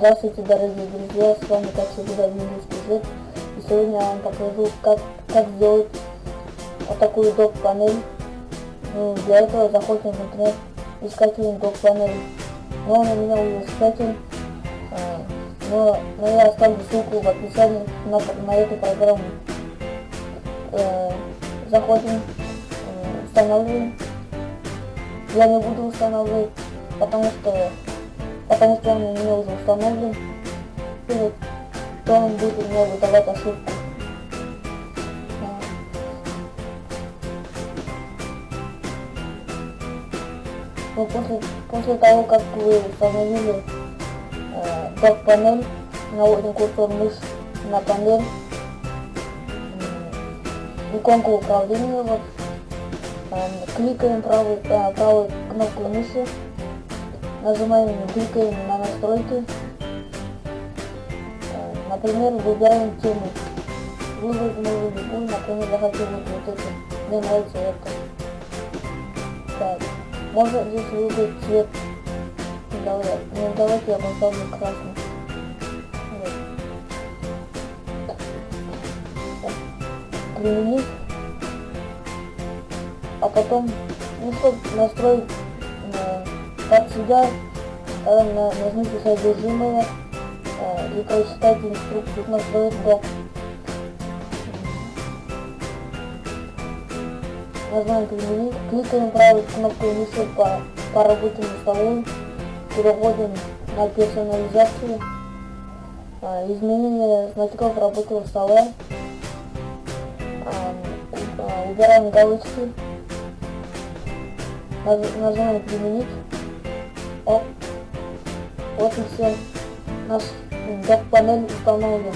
Здравствуйте, дорогие друзья, с вами как всегда Минский Z. И сегодня я вам покажу, как сделать вот такую док-панель. Для этого заходим в интернет и скачиваем док-панель. Но он у меня уже скачан, но я оставлю ссылку в описании на эту программу. Заходим, устанавливаем. Я не буду устанавливать, потому что он у меня уже установлен, и то он будет мне выдавать ошибку. Но после того, как вы установили док-панель, наводим курсор мыши на панель, иконку управления, вот, кликаем правой кнопкой мыши, кликаем на настройки, например, выбираем тему. Выбрать можно любую, например, я хочу вот это, мне нравится это. Так, можно здесь выбрать цвет. Давайте я поставлю красный. Вот. Применить. А потом, чтобы настроить под себя, нажмите содержимое и прочитать инструкцию, настроить док. Нажимаем применить, кликаем правой кнопкой мыши по рабочему столу, переходим на персонализацию, изменение значков рабочего стола, убираем галочки, нажимаем применить. Вот и все, наш док-панель установлен.